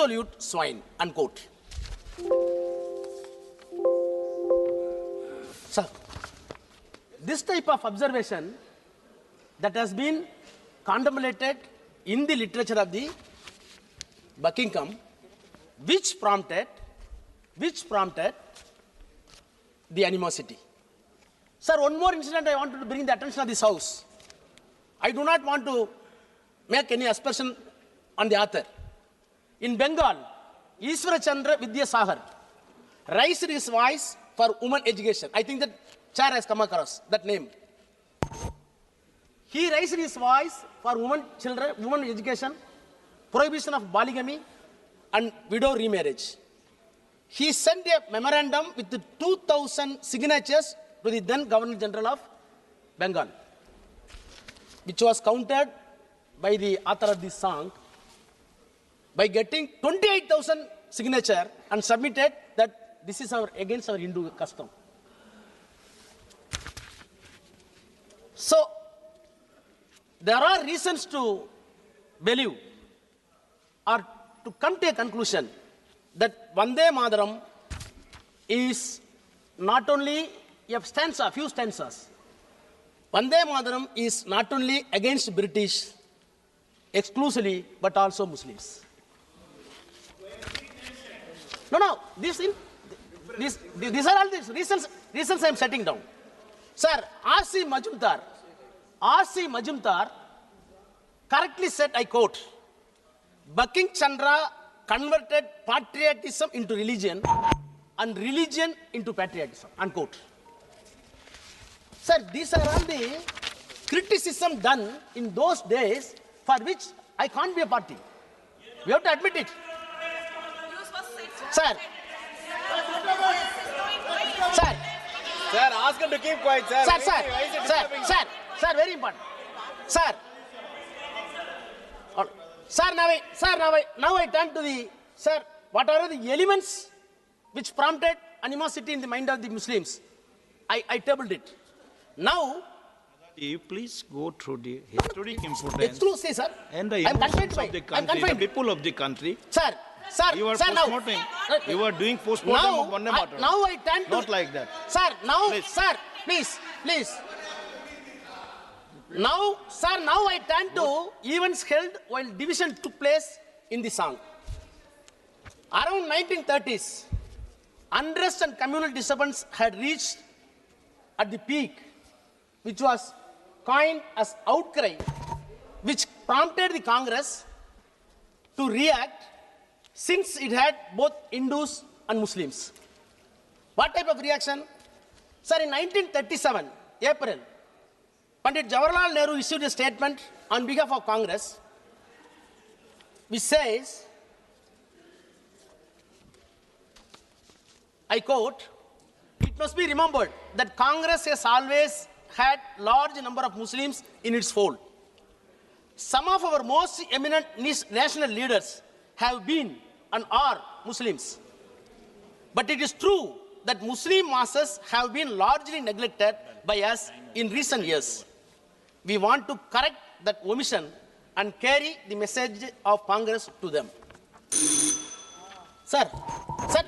absolute swine, unquote. Sir, this type of observation that has been contemplated in the literature of the Buckingham, which prompted the animosity. Sir, one more incident I wanted to bring the attention of this House. I do not want to make any aspersion on the author. In Bengal, Ishwara Chandra Vidyasagar raised his voice for women education. I think that chair has come across that name. He raised his voice for women education, prohibition of polygamy, and widow remarriage. He sent a memorandum with 2,000 signatures to the then Governor General of Bengal, which was countered by the author of this song by getting 28,000 signatures and submitted that this is against our Hindu custom. So, there are reasons to believe or to come to a conclusion that Vande Mataram is not only a stanza, a few stanzas. Vande Mataram is not only against British exclusively, but also Muslims. No, these are all the reasons I am setting down. Sir, R.C. Majumdar correctly said, I quote, Banking Chandra converted patriotism into religion and religion into patriotism, unquote. Sir, these are all the criticism done in those days for which I can't be a party. We have to admit it. Sir. Sir. Sir, ask him to keep quiet, sir. Sir, very important. Sir. Now I turn to the, sir, what are the elements which prompted animosity in the mind of the Muslims? I tabled it. Now, you please go through the historic importance exclusive, sir. And the importance of the country, the people of the country. Sir, you are postmortem. You are doing postmortem of Vande Mataram. Now I turn to... Not like that. Sir, now, please. Sir, please. Now I turn to events held while division took place in the song. Around 1930s, unrest and communal disturbance had reached at the peak, which was coined as outcry, which prompted the Congress to react since it had both Hindus and Muslims. What type of reaction? Sir, in 1937, April, Pandit Jawaharlal Nehru issued a statement on behalf of Congress which says, I quote, it must be remembered that Congress has always had large number of Muslims in its fold. Some of our most eminent national leaders have been and are Muslims. But it is true that Muslim masses have been largely neglected by us in recent years. We want to correct that omission and carry the message of Congress to them. Sir,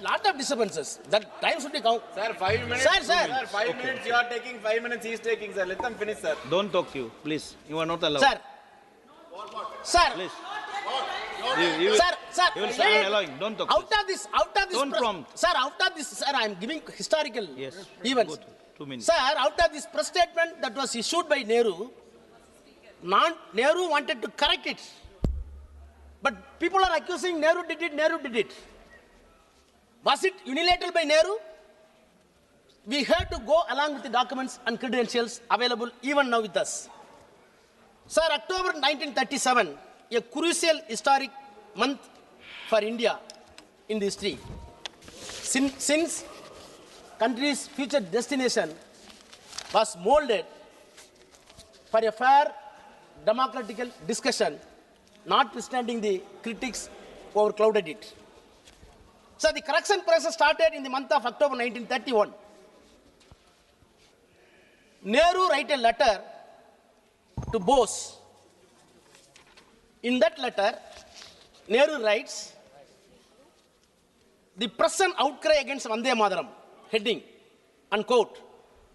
lot of disturbances. That time should be count. Sir, 5 minutes. Sir. 5 minutes you are taking, 5 minutes he is taking, sir. Let them finish, sir. Don't talk you, please. You are not allowed. Sir. Please. You will start allowing. Don't talk. Out of this. Don't prompt. Sir, I am giving historical events. 2 minutes. Sir, out of this press statement that was issued by Nehru, Nehru wanted to correct it. But people are accusing Nehru did it. Was it unilateral by Nehru? We had to go along with the documents and credentials available even now with us. Sir, October 1937, a crucial historic month for India in the history. Since country's future destination was molded for a fair democratical discussion, notwithstanding the critics who overclouded it. So the correction process started in the month of October 1931. Nehru wrote a letter to Bose. In that letter, Nehru writes, the present outcry against Vande Mataram, heading, unquote,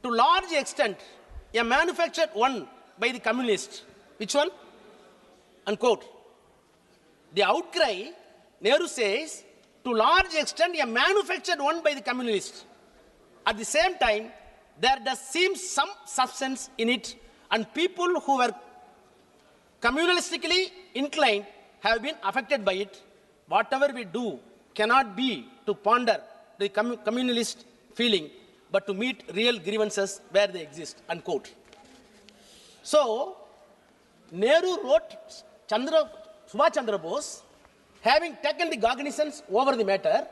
to large extent, a manufactured one by the communists. Which one? Unquote. The outcry, Nehru says, to large extent, a manufactured one by the communists. At the same time, there does seem some substance in it, and people who were communalistically inclined have been affected by it. Whatever we do cannot be to ponder the communalist feeling, but to meet real grievances where they exist, unquote. So, Nehru wrote Subhash Chandra Bose, having taken the cognizance over the matter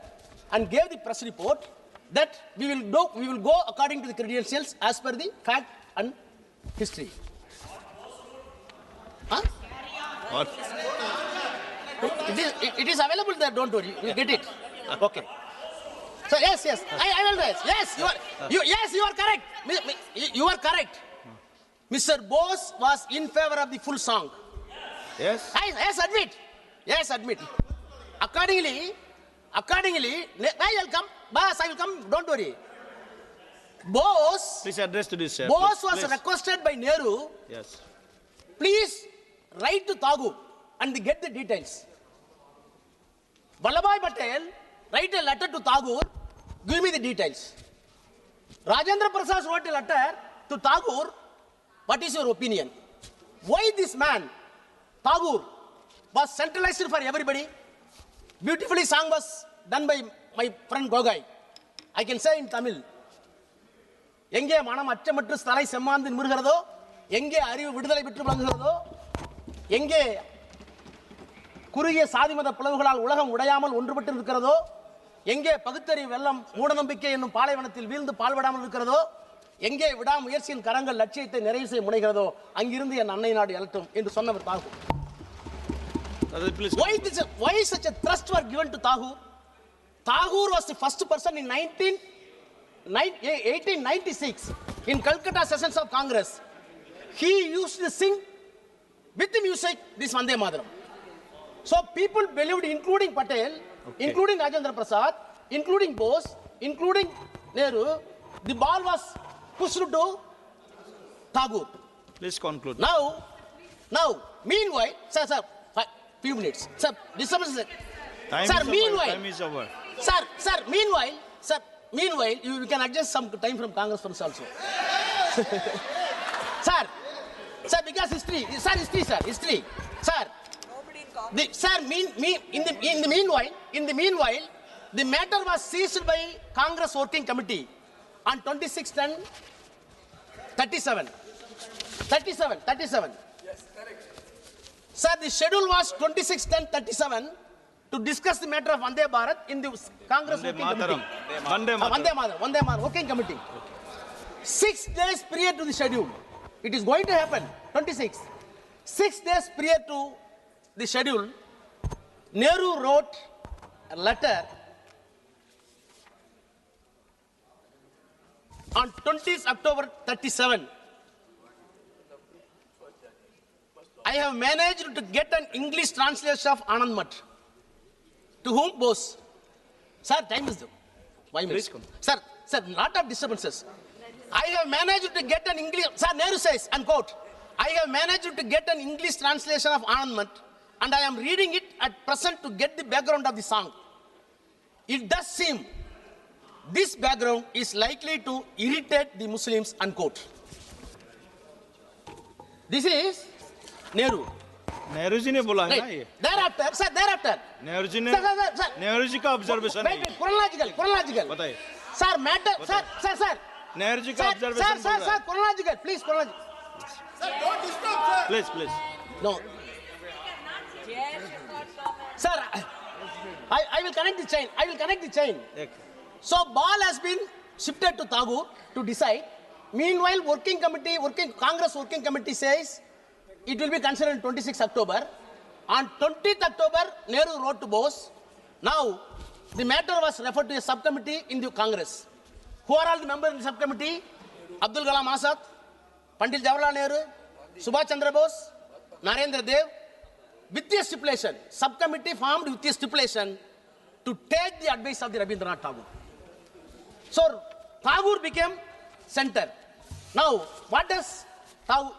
and gave the press report that we will go according to the credentials as per the fact and history. Huh? What? It is available there, don't worry, you get it. Okay. So yes, I will raise. Yes, you are correct. You are correct. Mr. Bose was in favor of the full song. Yes? Yes, admit. Accordingly, I will come, don't worry. Bose Please address to this, sir. was Please. requested by Nehru, Yes. please write to Tagore and get the details. Vallabhbhai Patel, write a letter to Tagore, give me the details. Rajendra Prasad wrote a letter to Tagore, what is your opinion? Why this man, Tagore, was centralized for everybody? Beautifully song was done by my friend Gogai. I can say in Tamil. எங்கே மனம் அச்சமற்று தலை செம்மாந்து நிமிர்கிறதோ, எங்கே அறிவு விடுதலை பெற்று விளங்குகிறதோ, எங்கே குறுகிய சாதி மத பிளவுகளால் உலகம் உடையாமல் ஒன்றுபட்டு இருக்கிறதோ, எங்கே பகுத்தறிவு வெள்ளம் மூடநம்பிக்கை என்னும் பாலைவனத்தில் வீழ்ந்து பால்படாமல் இருக்கிறதோ, எங்கே விடாமுயற்சியின் கரங்கள் லட்சியத்தை நிறைவு செய்ய முனைகிறதோ, அங்கிருந்து என் அன்னை நாடு எழட்டும் என்று சொன்னவர் Tagore. Why such a thrust was given to Tagore? Tagore was the first person in 1896 in Calcutta sessions of Congress. He used to sing with the music this Vande Mataram. So people believed, including Patel, including Rajendra Prasad, including Bose, including Nehru, the ball was pushed to Tagore. Please conclude. Now, meanwhile, sir, few minutes. Sir, disturbance. Time is over. Sir, meanwhile, you can adjust some time from Congress funds also. Sir, because history. In the meanwhile, the matter was seized by Congress Working Committee on 26/10/37. 37. Yes, correct. Sir, the schedule was 26/10/37 to discuss the matter of Vande Bharat in the Congress Working Committee. Vande Mataram Working Committee. 6 days prior to the schedule. It is going to happen, 26. 6 days prior to the schedule, Nehru wrote a letter on 20th October 37. I have managed to get an English translation of Anand Math. To whom? Bose. Sir, time is up. 5 minutes. Sir, lot of disturbances. I have managed to get an English, sir, Nehru says, unquote, I have managed to get an English translation of Anand Math, and I am reading it at present to get the background of the song. It does seem this background is likely to irritate the Muslims, unquote. This is Nehru. Nehru ji ने बोला है ना ये. Thereafter. Nehru ji ने. Sir. Nehru ji का observation है. Wait, chronological. बताइए. Sir, matter. Sir. Nehru ji का observation. Sir, chronological. Please. Sir, don't disturb, sir. Please. No. Sir, I will connect the chain. Okay. So ball has been shifted to Tagore to decide. Meanwhile, Congress Working Committee says it will be considered on 26 October. On 20th October, Nehru wrote to Bose. Now, the matter was referred to a subcommittee in the Congress. Who are all the members in the subcommittee? Abdul Kalam Azad, Pandit Jawaharlal Nehru, Subhash Chandra Bose, Narendra Dev, with a stipulation, subcommittee formed with a stipulation to take the advice of the Rabindranath Tagore. So Tagore became center. Now, what does Tagore,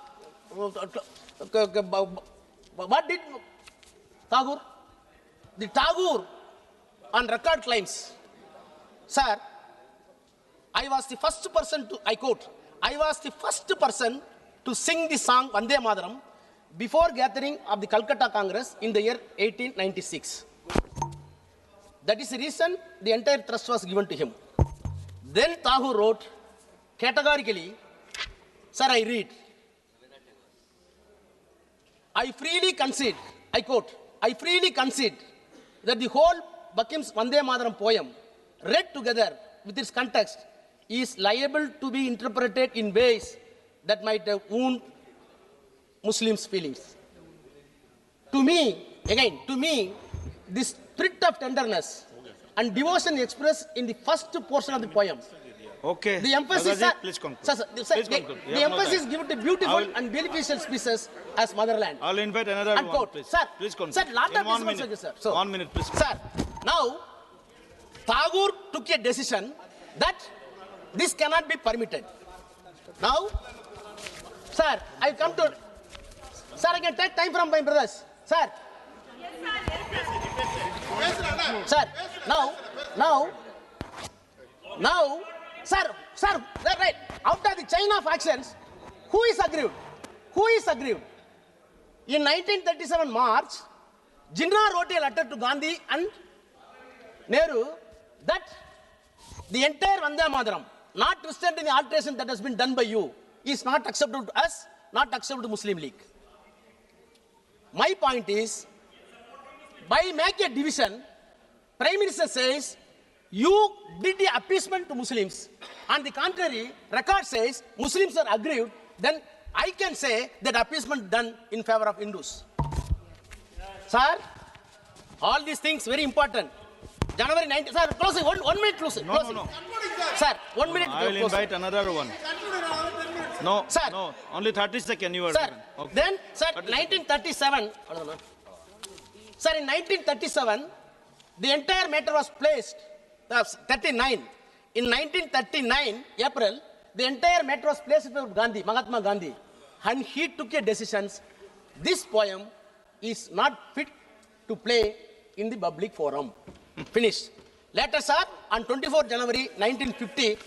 what did Tagore? The Tagore on record claims, sir, I was the first person to, I quote, I was the first person to sing the song Vande Mataram before gathering of the Calcutta Congress in the year 1896. That is the reason the entire trust was given to him. Then Tagore wrote categorically, sir, I read, I freely concede, I quote, I freely concede that the whole Bakim's Vande Mataram poem, read together with its context, is liable to be interpreted in ways that might wound Muslims' feelings. To me, again, to me, this spirit of tenderness and devotion expressed in the first portion of the poem. Okay. The emphasis, Bagaji, please conclude. Please conclude. The emphasis given to beautiful and beneficial species as motherland. I'll invite another Unquote. one, please. Sir, Please conclude. sir, lot In of 1 this minute. was, sir. So, 1 minute, please. Sir, now, Tagore took a decision that this cannot be permitted. Now, sir, I come to, sir, I can take time from my brothers. Sir. Sir, now, sir, that's right. After the chain of actions, who is aggrieved? Who is aggrieved? In 1937 March, Jinnah wrote a letter to Gandhi and Nehru that the entire Vande Mataram, not twisted in the alteration that has been done by you, is not acceptable to us, not acceptable to Muslim League. My point is, by making a division, Prime Minister says, you did the appeasement to Muslims. On the contrary, record says Muslims are aggrieved, then I can say that appeasement done in favor of Hindus. Sir, all these things very important. January 19th, sir, closing, one minute closing. No. Sir, 1 minute I will closing. invite another one. No, Sir. no, only 30 seconds you are Sir, given. Okay. then, sir, 30 1937, sir, in 1937, the entire matter was placed, 39. In 1939, April, the entire matter was placed before Gandhi, Mahatma Gandhi, and he took a decision. This poem is not fit to play in the public forum. Finished. Later, sir, on 24 January 1950,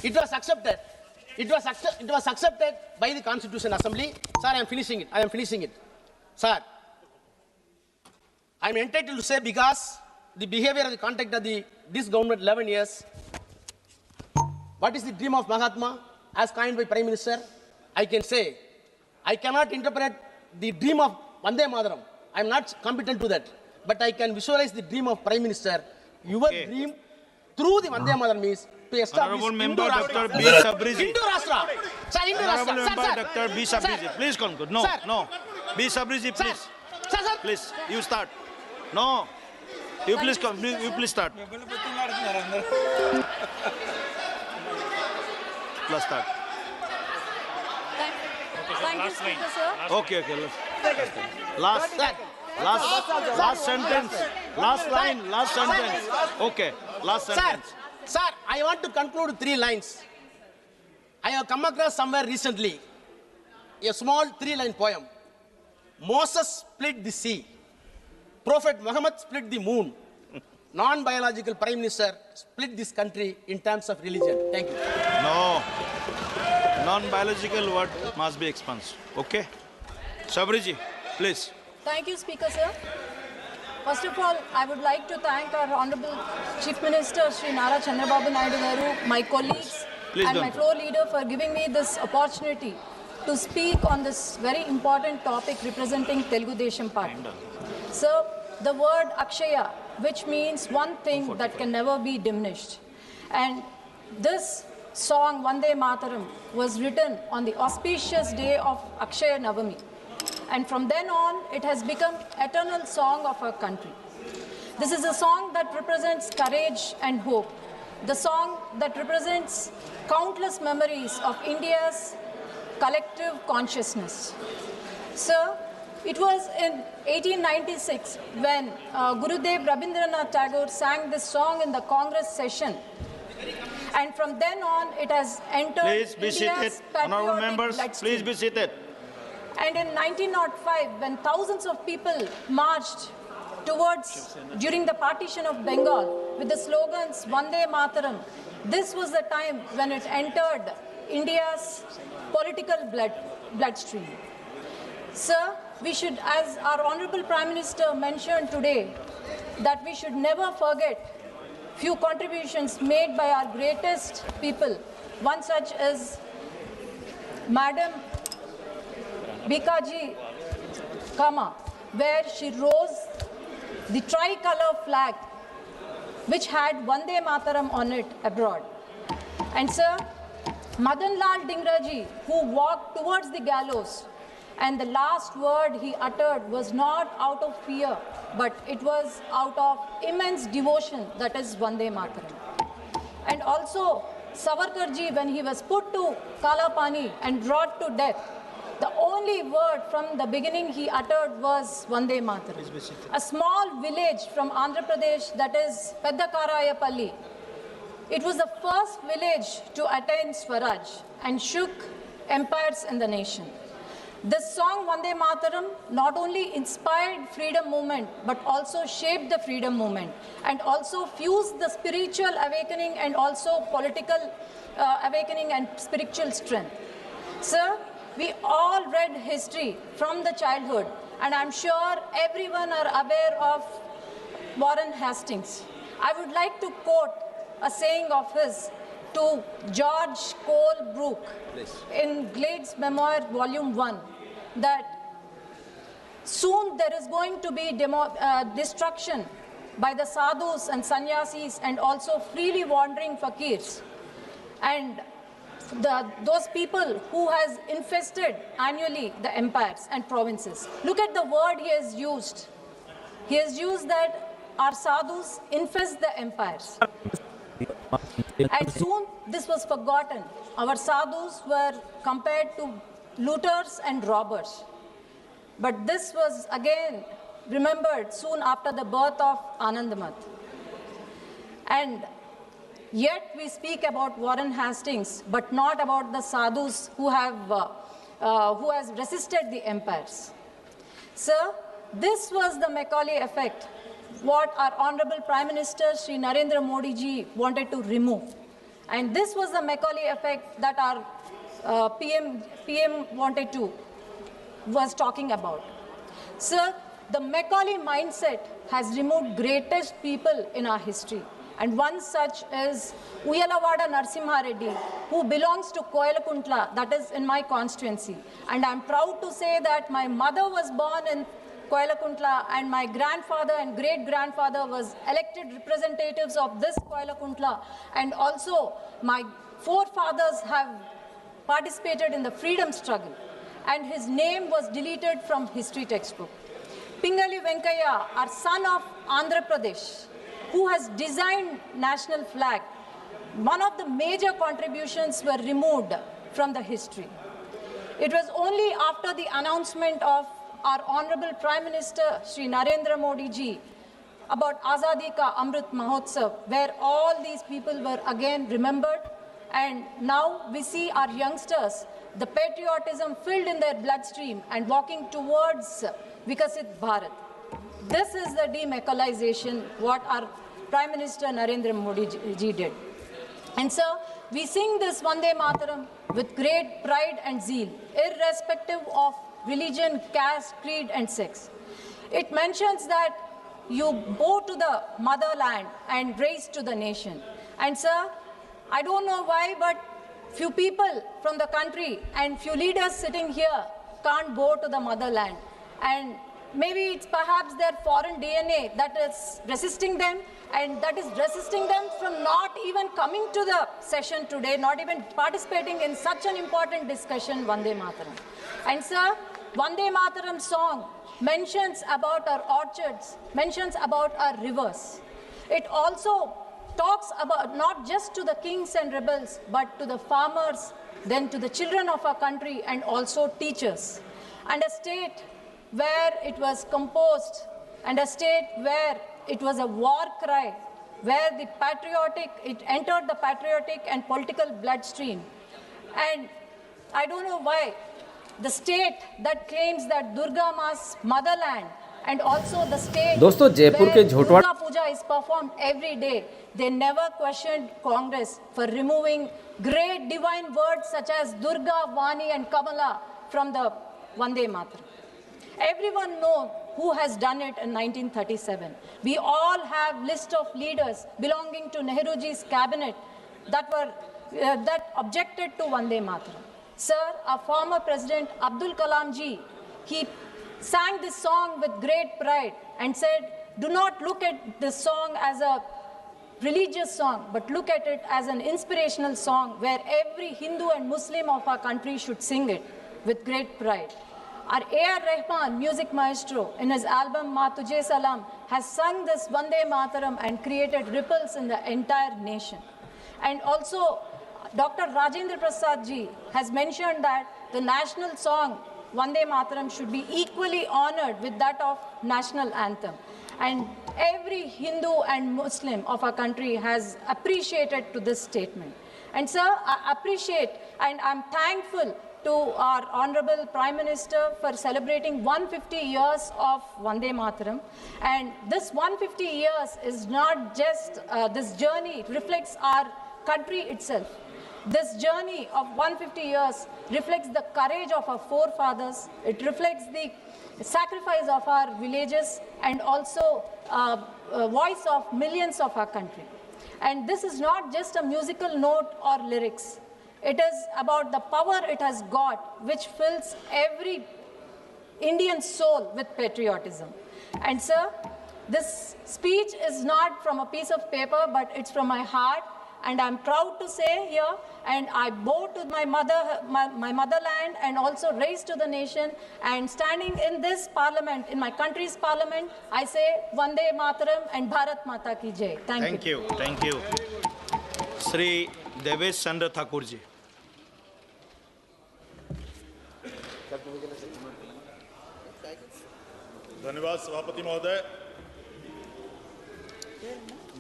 it was accepted. It was accepted by the Constitution Assembly. Sir, I am finishing it. Sir, I am entitled to say because the behavior of the conduct of this government 11 years. What is the dream of Mahatma as coined by Prime Minister? I can say, I cannot interpret the dream of Vande Mataram. I am not competent to that. But I can visualize the dream of Prime Minister. Your dream through the Vande Mataram is to establish Honorable Member Hindu Dr. Rashtra. B. Sabriji. Hindu Rashtra. Sir, Hindu Honorable Rashtra. Member Sir, Dr. B. Sabriji. Please conclude. No, Sir. no. B. Sabriji, please. Sir. Please, you start. No. You please come. You please start. Plus start. Thank you, Speaker, sir. Okay. Last sentence. Last line. Last sentence. Okay. Last sentence. Sir, I want to conclude 3 lines. I have come across somewhere recently a small 3-line poem. Moses split the sea. Prophet Muhammad split the moon. Non-biological Prime Minister split this country in terms of religion. Thank you. No. Non-biological word must be expunged. Okay? Sabriji, please. Thank you, Speaker, sir. First of all, I would like to thank our Honorable Chief Minister, Sri Nara Chandrababu Naidu Garu, my colleagues, Please and don't. my floor leader for giving me this opportunity to speak on this very important topic representing Telugu Desam Party. Sir, the word Akshaya, which means one thing that can never be diminished. And this song, Vande Mataram, was written on the auspicious day of Akshaya Navami. And from then on, it has become eternal song of our country. This is a song that represents courage and hope. The song that represents countless memories of India's collective consciousness. Sir, It was in 1896 when Gurudev Rabindranath Tagore sang this song in the Congress session. And from then on, it has entered Please be seated. India's Honorable patriotic members, bloodstream. please be seated. And in 1905, when thousands of people marched during the partition of Bengal with the slogans Vande Mataram, this was the time when it entered India's political bloodstream. Sir, we should, as our Honorable Prime Minister mentioned today, that we should never forget few contributions made by our greatest people. One such is Madam Bikaji Kama, where she rose the tricolor flag which had Vande Mataram on it abroad. And sir, Madan Lal Dingraji, who walked towards the gallows, and the last word he uttered was not out of fear, but it was out of immense devotion, that is Vande Mataram. And also Savarkarji, when he was put to Kala Pani and brought to death, the only word from the beginning he uttered was Vande Mataram. A small village from Andhra Pradesh, that is Peddakarayapalli. It was the first village to attain Swaraj and shook empires in the nation. This song Vande Mataram not only inspired freedom movement but also shaped the freedom movement and also fused the spiritual awakening and also political awakening and spiritual strength. Sir, we all read history from the childhood, and I'm sure everyone are aware of Warren Hastings. I would like to quote a saying of his to George Cole Brooke in Glade's Memoir, Volume 1, that soon there is going to be destruction by the sadhus and sannyasis and also freely wandering fakirs. And those people who has infested annually the empires and provinces. Look at the word he has used. He has used that our sadhus infest the empires. And soon this was forgotten. Our sadhus were compared to looters and robbers. But this was again remembered soon after the birth of Anandamath. And yet we speak about Warren Hastings, but not about the sadhus who has resisted the empires. Sir, this was the Macaulay effect, what our Honorable Prime Minister Shri Narendra Modi ji wanted to remove. And this was the Macaulay effect that our PM was talking about. Sir, the Macaulay mindset has removed greatest people in our history. And one such is Uyalavada Narasimha Reddy, who belongs to Koyalakuntla, that is in my constituency. And I'm proud to say that my mother was born in Koyalakuntla and my grandfather and great-grandfather was elected representatives of this Koyalakuntla. And also my forefathers have participated in the freedom struggle. And his name was deleted from history textbook. Pingali Venkaya, our son of Andhra Pradesh, who has designed national flag, one of the major contributions were removed from the history. It was only after the announcement of our Honorable Prime Minister Shri Narendra Modi ji about Azadi Ka Amrit Mahotsav, where all these people were again remembered, and now we see our youngsters, the patriotism filled in their bloodstream and walking towards Vikasit Bharat. This is the demacalization what our Prime Minister Narendra Modi ji did. And sir, we sing this Vande Mataram with great pride and zeal, irrespective of religion, caste, creed and sex. It mentions that you bow to the motherland and raise to the nation. And sir, I don't know why, but few people from the country and few leaders sitting here can't bow to the motherland. And maybe it's perhaps their foreign DNA that is resisting them, and that is resisting them from not even coming to the session today, not even participating in such an important discussion, Vande Mataram. And sir, Vande Mataram song mentions about our orchards, mentions about our rivers. It also talks about not just to the kings and rebels, but to the farmers, then to the children of our country and also teachers. And a state where it was composed and a state where it was a war cry, where it entered the patriotic and political bloodstream. And I don't know why the state that claims that Durga Ma's motherland and also the state दोस्तों, जयपुर के where झोटवाड़ Durga Puja is performed every day, they never questioned Congress for removing great divine words such as Durga, Vani and Kamala from the Vande Mataram. Everyone knows who has done it in 1937. We all have list of leaders belonging to Nehruji's cabinet that objected to Vande Mataram. Sir, our former president Abdul Kalam ji, he sang this song with great pride and said, do not look at this song as a religious song, but look at it as an inspirational song where every Hindu and Muslim of our country should sing it with great pride. Our A.R. Rahman, music maestro, in his album Ma Tujhe Salam, has sung this Vande Mataram and created ripples in the entire nation. And also, Dr. Rajendra Prasad ji has mentioned that the national song Vande Mataram should be equally honored with that of national anthem. And every Hindu and Muslim of our country has appreciated to this statement. And sir, I appreciate and I'm thankful to our Honorable Prime Minister for celebrating 150 years of Vande Mataram. And this 150 years is not just, this journey reflects our country itself. This journey of 150 years reflects the courage of our forefathers. It reflects the sacrifice of our villages and also voice of millions of our country. And this is not just a musical note or lyrics. It is about the power it has got, which fills every Indian soul with patriotism. And sir, this speech is not from a piece of paper, but it's from my heart. And I'm proud to say here, and I bow to my motherland and also raised to the nation. And standing in this parliament, in my country's parliament, I say Vande Mataram and Bharat Mata ki Jai. Thank you. Thank you. Shri Devesh Chandra Thakur ji. धन्यवाद सभापति महोदय।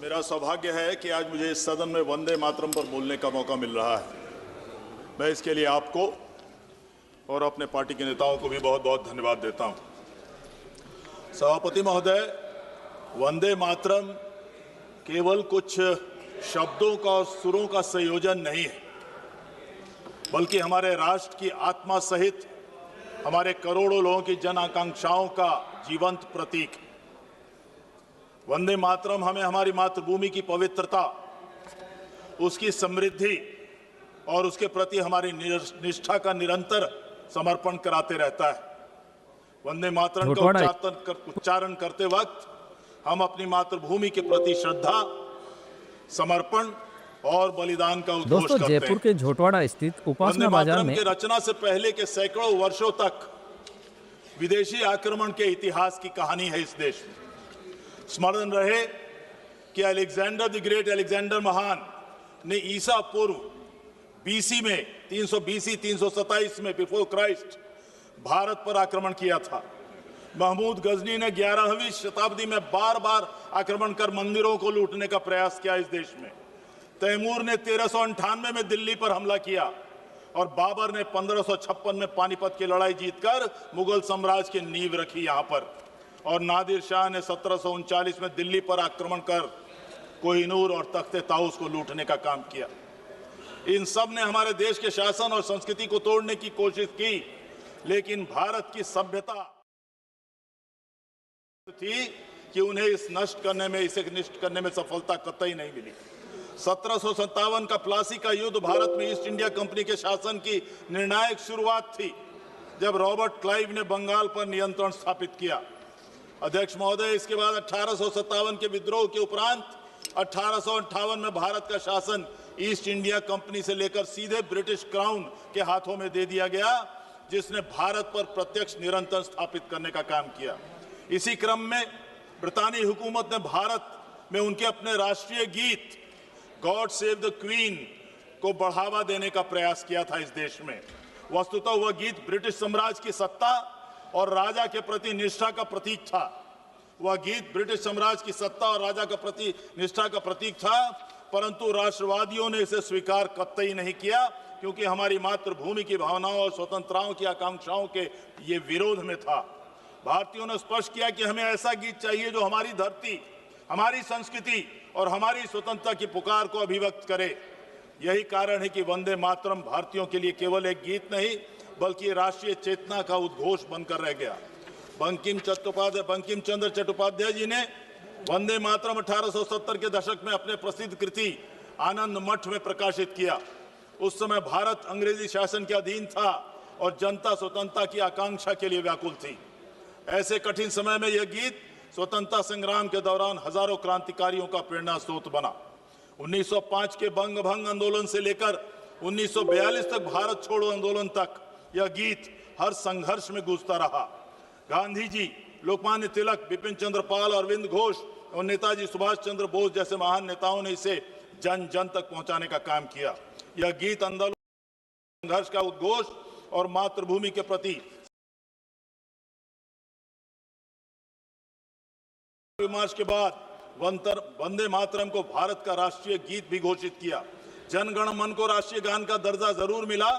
मेरा सौभाग्य है कि आज मुझे इस सदन में वंदे मातरम पर बोलने का मौका मिल रहा है। मैं इसके लिए आपको और अपने पार्टी के नेताओं को भी बहुत बहुत धन्यवाद देता हूं। सभापति महोदय, वंदे मातरम केवल कुछ शब्दों का और सुरों का संयोजन नहीं है, बल्कि हमारे राष्ट्र की आत्मा सहित हमारे करोड़ों लोगों की जन आकांक्षाओं का जीवंत प्रतीक। वंदे मातरम हमें हमारी मातृभूमि की पवित्रता, उसकी समृद्धि और उसके प्रति हमारी निष्ठा का निरंतर समर्पण कराते रहता है। वंदे मातरम का उच्चारण करते वक्त हम अपनी मातृभूमि के प्रति श्रद्धा, समर्पण और बलिदान का उद्घोष करते हैं। दोस्तों, जयपुर के झोटवाड़ा स्थित उपासना बाजार में वंदे मातरम की रचना से पहले के सैकड़ों वर्षों तक विदेशी आक्रमण के इतिहास की कहानी है इस देश में। स्मरण रहे कि अलेक्जेंडर द ग्रेट, अलेक्जेंडर महान ने ईसा पूर्व बीसी में 327 में बिफोर क्राइस्ट भारत पर आक्रमण किया था। महमूद गजनी ने 11वीं शताब्दी में बार बार आक्रमण कर मंदिरों को लूटने का प्रयास किया इस देश में। तैमूर ने 1398 में दिल्ली पर हमला किया और बाबर ने 1556 में पानीपत की लड़ाई जीतकर मुगल साम्राज्य की नींव रखी यहां पर। और नादिर शाह ने 1739 में दिल्ली पर आक्रमण कर कोहिनूर और तख्ते ताउस को लूटने का काम किया। इन सब ने हमारे देश के शासन और संस्कृति को तोड़ने की कोशिश की, लेकिन भारत की सभ्यता थी कि उन्हें इसे नष्ट करने में सफलता कतई नहीं मिली। 1757 का प्लासी का युद्ध भारत में ईस्ट इंडिया कंपनी के शासन की निर्णायक शुरुआत थी, जब रॉबर्ट क्लाइव ने बंगाल पर नियंत्रण स्थापित किया। अध्यक्ष महोदय, इसके बाद 1857 के विद्रोह के उपरांत 1858 में भारत का शासन ईस्ट इंडिया कंपनी से लेकर सीधे ब्रिटिश क्राउन के हाथों में दे दिया गया, जिसने भारत पर प्रत्यक्ष नियंत्रण स्थापित करने का काम किया। इसी क्रम में ब्रितानी हुकूमत ने भारत में उनके अपने राष्ट्रीय गीत गॉड सेव द क्वीन को बढ़ावा देने का प्रयास किया था इस देश में। वस्तुतः वह गीत ब्रिटिश साम्राज्य की सत्ता और राजा के प्रति निष्ठा का प्रतीक था। वह गीत ब्रिटिश साम्राज्य की सत्ता और राजा का प्रति निष्ठा का प्रतीक था, परंतु राष्ट्रवादियों ने इसे स्वीकार कतई नहीं किया, क्योंकि हमारी मातृभूमि की भावनाओं और स्वतंत्रताओं की आकांक्षाओं के ये विरोध में था। भारतीयों ने स्पष्ट किया कि हमें ऐसा गीत चाहिए जो हमारी धरती, हमारी संस्कृति और हमारी स्वतंत्रता की पुकार को अभिव्यक्त करे। यही कारण है कि वंदे मातरम भारतीयों के लिए केवल एक गीत नहीं, बल्कि राष्ट्रीय चेतना का उद्घोष बनकर रह गया। बंकिम चंद्र चट्टोपाध्याय जी ने वंदे मातरम 1870 के दशक में अपने प्रसिद्ध कृति आनंद मठ में प्रकाशित किया। उस समय भारत अंग्रेजी शासन के अधीन था और जनता स्वतंत्रता की आकांक्षा के लिए व्याकुल थी। ऐसे कठिन समय में यह गीत स्वतंत्रता संग्राम के दौरान हजारों क्रांतिकारियों का प्रेरणा स्रोत बना। 1905 के बंग भंग आंदोलन से लेकर 1942 तक भारत छोड़ो आंदोलन तक यह गीत हर संघर्ष में गूंजता रहा। गांधी जी, लोकमान्य तिलक, बिपिन चंद्र पाल, अरविंद घोष और नेताजी सुभाष चंद्र बोस जैसे महान नेताओं ने इसे जन जन तक पहुंचाने का काम किया। यह गीत आंदोलन, संघर्ष का उद्घोष और मातृभूमि के प्रति विमर्श के बाद वंदे मातरम को भारत का राष्ट्रीय गीत भी घोषित किया। जनगण मन को राष्ट्रीय गान का दर्जा जरूर मिला,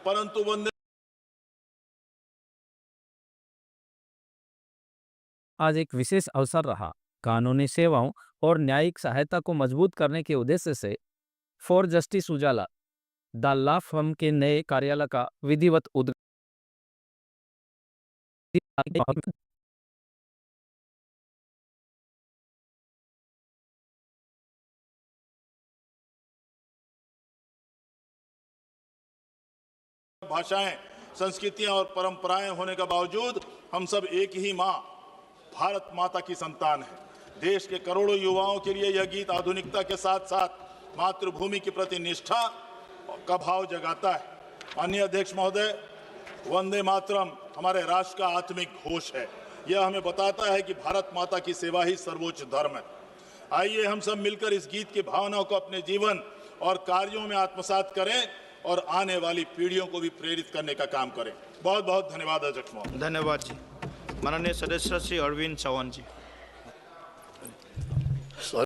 परंतु वंदे आज एक विशेष अवसर रहा। कानूनी सेवाओं और न्यायिक सहायता को मजबूत करने के उद्देश्य से for justice Ujala the law firm के नए कार्यालय का विधिवत उद्घाटन भाषाएं, संस्कृतियां और परंपराएं होने के बावजूद हम सब एक ही मां, भारत माता की संतान है। देश के करोड़ों युवाओं के लिए यह गीत आधुनिकता के साथ साथ मातृभूमि के प्रति निष्ठा का भाव जगाता है। माननीय अध्यक्ष महोदय, वंदे मातरम हमारे राष्ट्र का आत्मिक घोष है। यह हमें बताता है कि भारत माता की सेवा ही सर्वोच्च धर्म है। आइए हम सब मिलकर इस गीत की भावनाओं को अपने जीवन और कार्यों में आत्मसात करें और आने वाली पीढ़ियों को भी प्रेरित करने का काम करें। बहुत बहुत धन्यवाद अध्यक्ष महोदय। धन्यवाद जी। माननीय सदस्य श्री अरविंद चौहान जी।